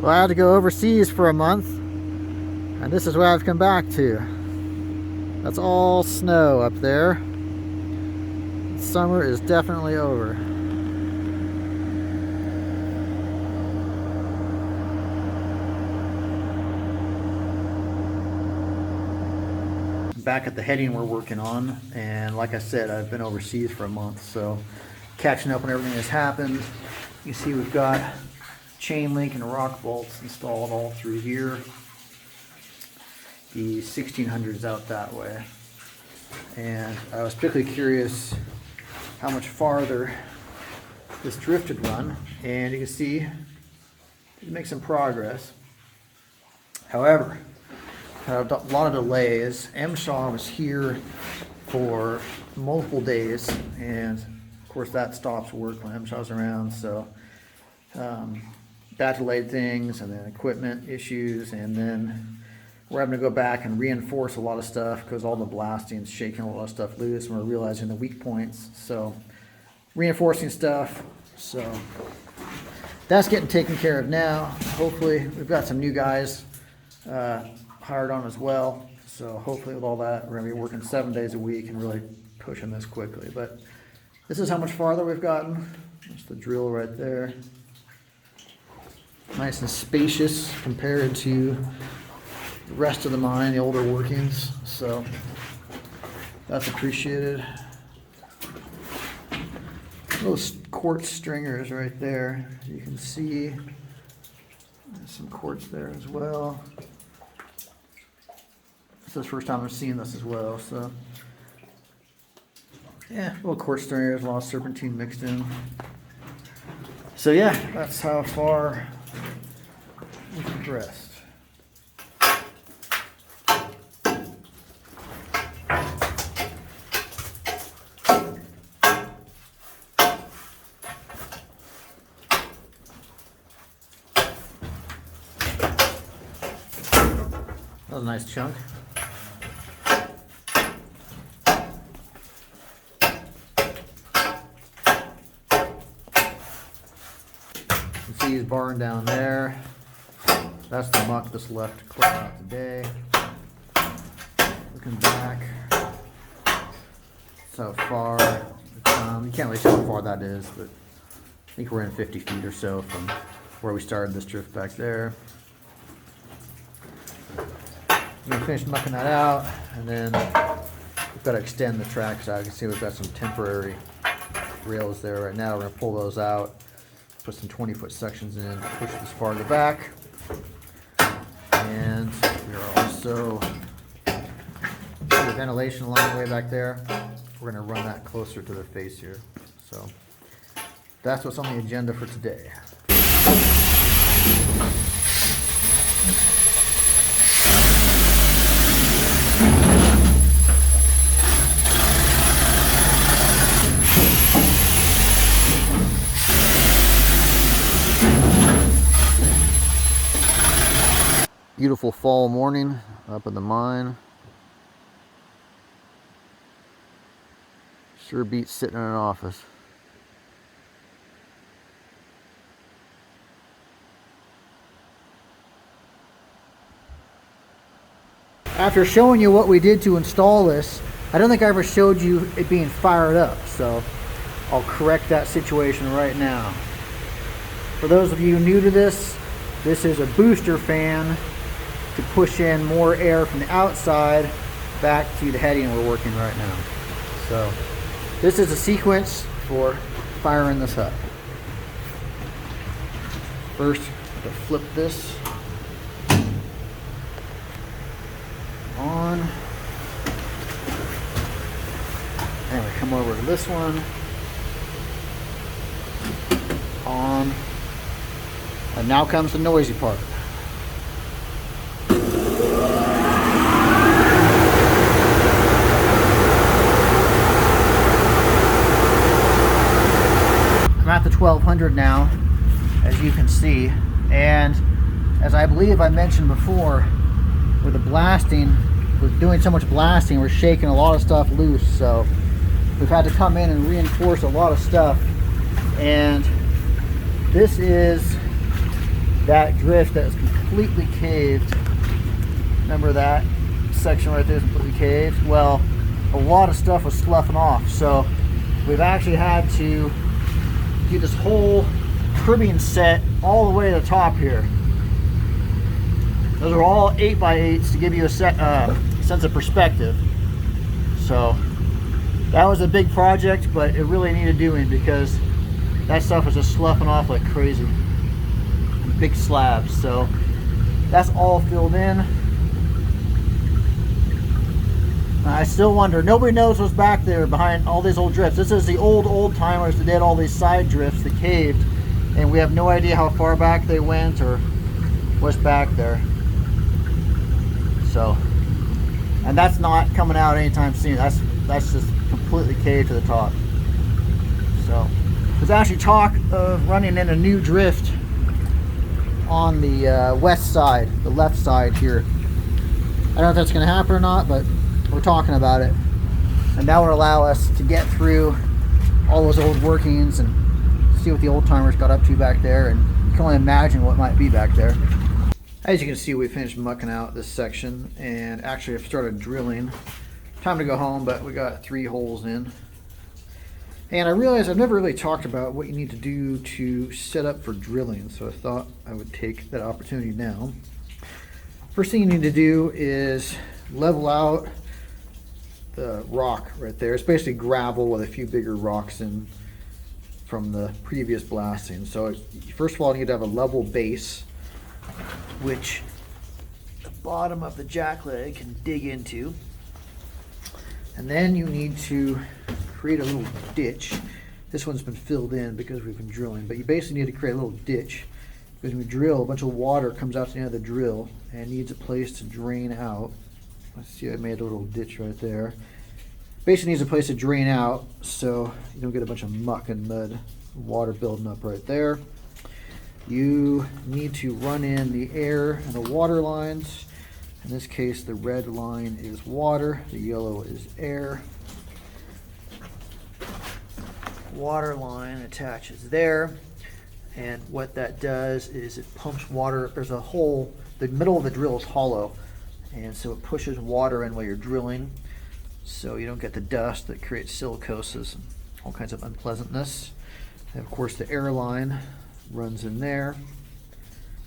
Well, I had to go overseas for a month, and this is where I've come back to. That's all snow up there. Summer is definitely over. Back at the heading we're working on, and like I said, I've been overseas for a month, so catching up on everything that's happened. You see we've got chain link and rock bolts installed all through here. The 1600 is out that way, and I was particularly curious how much farther this drift would run, and you can see it makes some progress. However, had a lot of delays. MSHA was here for multiple days, and of course that stops work when MSHA's around, so that delayed things, and then equipment issues, and then we're having to go back and reinforce a lot of stuff because all the blasting's shaking a lot of stuff loose, and we're realizing the weak points, so reinforcing stuff. So that's getting taken care of now. Hopefully we've got some new guys hired on as well, so hopefully with all that we're going to be working 7 days a week and really pushing this quickly. But this is how much farther we've gotten. There's the drill right there, nice and spacious compared to the rest of the mine, the older workings, so that's appreciated. Those quartz stringers right there, you can see there's some quartz there as well. This is the first time I've seen this as well, so yeah, little quartz stringers, a lot of serpentine mixed in. So yeah, that's how far we progressed. That was a nice chunk. You can see he's barring down there. That's the muck that's left to clear out today. Looking back, so far, you can't really tell how far that is, but I think we're in 50 feet or so from where we started this drift back there. I'm going to finish mucking that out, and then we've got to extend the tracks out. You can see we've got some temporary rails there right now. We're going to pull those out, put some 20-foot sections in, push this farther back, and we're also the ventilation along the way back there. We're going to run that closer to the face here. So that's what's on the agenda for today. Beautiful fall morning up in the mine. Sure beats sitting in an office. After showing you what we did to install this, I don't think I ever showed you it being fired up, so I'll correct that situation right now. For those of you new to this, this is a booster fan to push in more air from the outside back to the heading we're working right now. So this is a sequence for firing this up. First, to flip this on, and we come over to this one, on, and now comes the noisy part. I'm at the 1200 now, as you can see, and as I believe I mentioned before, with the blasting, with doing so much blasting, we're shaking a lot of stuff loose, so we've had to come in and reinforce a lot of stuff. And this is that drift that was completely caved. Remember that section right there is completely caved? Well, a lot of stuff was sloughing off, so we've actually had to do this whole cribbing set all the way to the top here. Those are all 8x8s to give you a sense of perspective. So that was a big project, but it really needed doing because that stuff was just sloughing off like crazy. Big slabs. So that's all filled in. I still wonder, nobody knows what's back there behind all these old drifts. This is the old timers that did all these side drifts that caved, and we have no idea how far back they went or what's back there. So, and that's not coming out anytime soon. That's just completely caved to the top. So there's actually talk of running in a new drift on the west side, the left side here. I don't know if that's going to happen or not, but we're talking about it, and that would allow us to get through all those old workings and see what the old timers got up to back there, and you can only imagine what might be back there. As you can see, we finished mucking out this section, and actually I've started drilling. Time to go home, but we got 3 holes in. And I realized I've never really talked about what you need to do to set up for drilling, so I thought I would take that opportunity now. First thing you need to do is level out the rock right there. It's basically gravel with a few bigger rocks in from the previous blasting. So first of all, you need to have a level base, which the bottom of the jackleg can dig into. And then you need to create a little ditch. This one's been filled in because we've been drilling, but you basically need to create a little ditch, because when we drill, a bunch of water comes out to the end of the drill and needs a place to drain out. Let's see, I made a little ditch right there. Basically needs a place to drain out so you don't get a bunch of muck and mud, water building up right there. You need to run in the air and the water lines. In this case, the red line is water, the yellow is air. Water line attaches there, and what that does is it pumps water. There's a hole, the middle of the drill is hollow, and so it pushes water in while you're drilling, so you don't get the dust that creates silicosis and all kinds of unpleasantness. And of course the air line runs in there,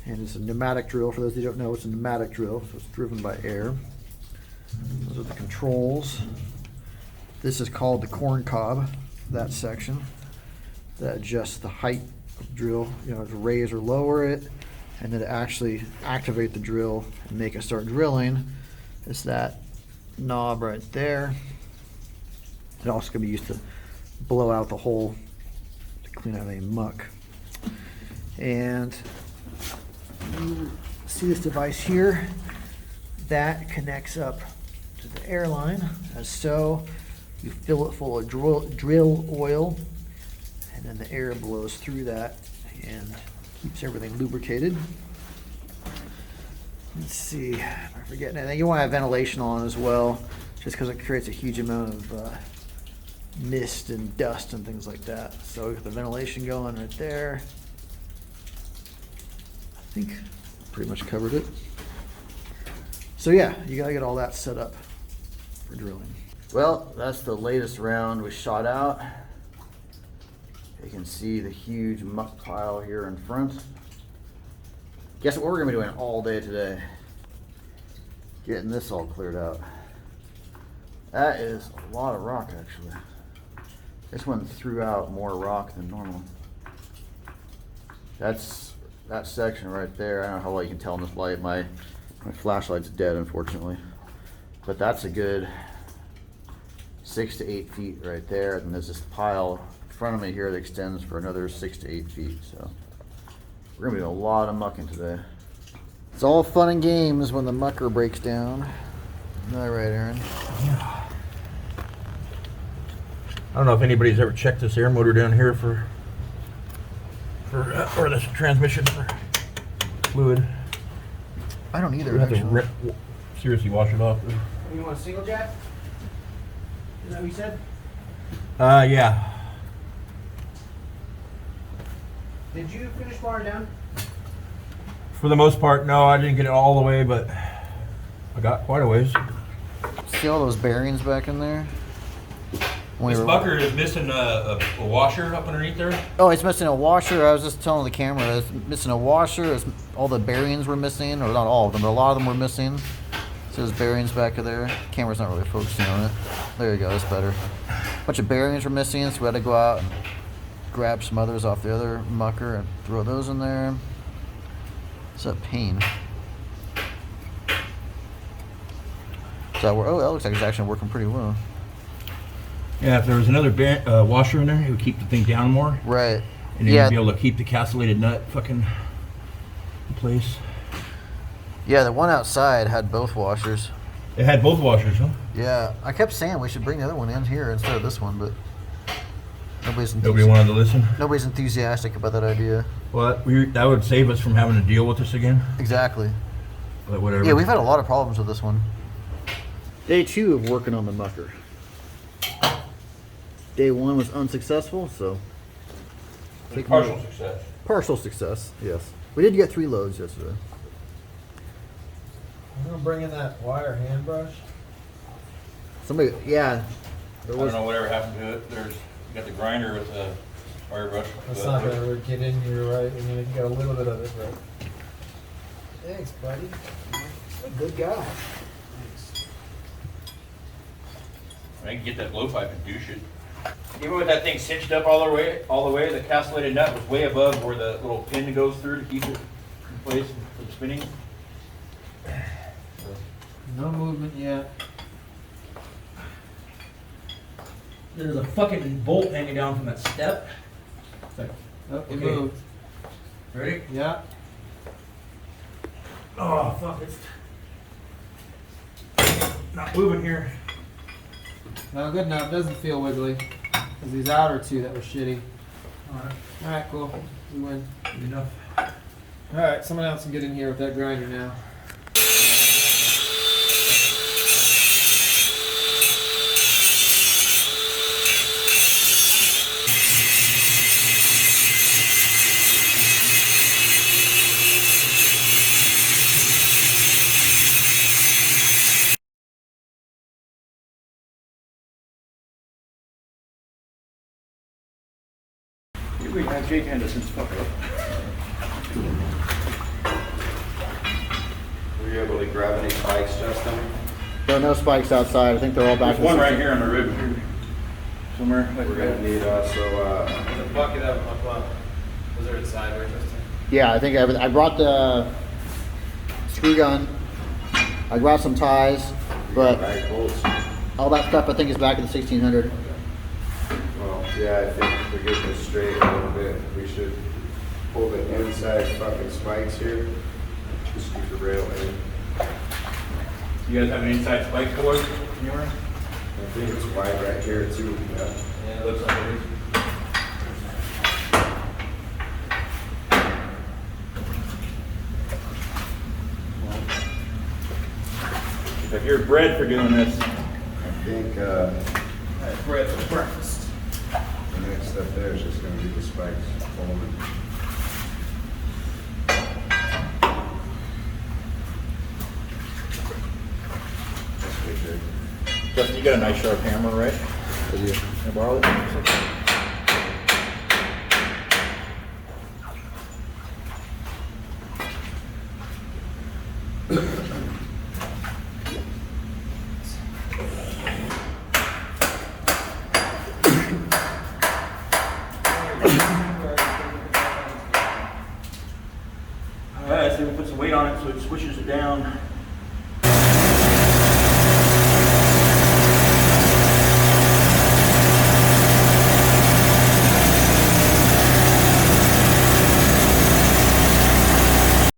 and it's a pneumatic drill. For those who don't know, it's a pneumatic drill, so it's driven by air. Those are the controls. This is called the corn cob, that section, that adjusts the height of the drill, you know, to raise or lower it, and then to actually activate the drill and make it start drilling. It's that knob right there. It also can be used to blow out the hole to clean out any muck. And you see this device here that connects up to the air line, as so. You fill it full of drill oil, and then the air blows through that and keeps everything lubricated. Let's see if I forget anything. You want to have ventilation on as well, just because it creates a huge amount of mist and dust and things like that. So we got the ventilation going right there. I think pretty much covered it. So yeah, you gotta get all that set up for drilling. Well, that's the latest round we shot out. You can see the huge muck pile here in front. Guess what we're gonna be doing all day today? Getting this all cleared out. That is a lot of rock, actually. This one threw out more rock than normal. That's that section right there. I don't know how well you can tell in this light. My flashlight's dead, unfortunately. But that's a good 6 to 8 feet right there, and there's this pile in front of me here that extends for another 6 to 8 feet. So we're gonna be doing a lot of mucking today. It's all fun and games when the mucker breaks down. All right, Aaron. Yeah. I don't know if anybody's ever checked this air motor down here for or this transmission for fluid. I don't either. We have to seriously wash it off. You want a single jack? Is that what you said? Yeah. Did you finish wiring down? For the most part, no, I didn't get it all the way, but I got quite a ways. See all those bearings back in there? This bucker is missing a washer up underneath there. Oh, it's missing a washer. I was just telling the camera, it's missing a washer. All the bearings were missing, or not all of them, but a lot of them were missing. So there's bearings back of there. Camera's not really focusing on it. There you go, that's better. A bunch of bearings were missing, so we had to go out and grab some others off the other mucker and throw those in there. It's a pain. So that looks like it's actually working pretty well. Yeah, if there was another washer in there, it would keep the thing down more. Right. And you'd be able to keep the castellated nut fucking in place. Yeah, the one outside had both washers. It had both washers, huh? Yeah, I kept saying we should bring the other one in here instead of this one, but Nobody wanted to listen? Nobody's enthusiastic about that idea. Well, that would save us from having to deal with this again. Exactly. But whatever. Yeah, we've had a lot of problems with this one. Day 2 of working on the mucker. Day 1 was unsuccessful, so... Partial success. Partial success, yes. We did get 3 loads yesterday. I'm gonna bring in that wire hand brush. Somebody, yeah. I don't know whatever happened to it. You got the grinder with the wire brush. That's not gonna really get in here right. I mean, you got a little bit of it, but. Thanks, buddy. You're a good guy. Thanks. I can get that blowpipe and douche it. Even with that thing cinched up all the way, the castellated nut was way above where the little pin goes through to keep it in place from spinning. No movement yet. There's a fucking bolt hanging down from that step. It's like, Oh, it Okay. moved. ready? Yeah. Oh, fuck, it's not moving here. No, good enough. Doesn't feel wiggly. Cause these outer two that were shitty. Alright, Alright, cool. We win. good enough. Alright, someone else can get in here with that grinder now. We have Jake Henderson's fuck up. Were you able to grab any spikes, Justin? There are no spikes outside. I think they're all back. There's one right here on the rib here. Somewhere. Like We're gonna need also, There's a bucket of them up. Was there inside right, Justin? Yeah, I think I brought the screw gun. I brought some ties, but bag bolts. all that stuff I think is back in the 1600. Well, yeah, I think to get this straight a little bit, we should pull the inside fucking spikes here. Just keep the rail in. You guys have an inside spike board anywhere? I think it's wide right here too. Yeah. Yeah, it looks like it is. If you're bred for doing this, I think bread for breakfast. the next step there is just gonna be the spikes pulling. That's pretty good. Justin, you got a nice sharp hammer, right? I do. Can I borrow it? Alright, so we put some weight on it so it squishes it down.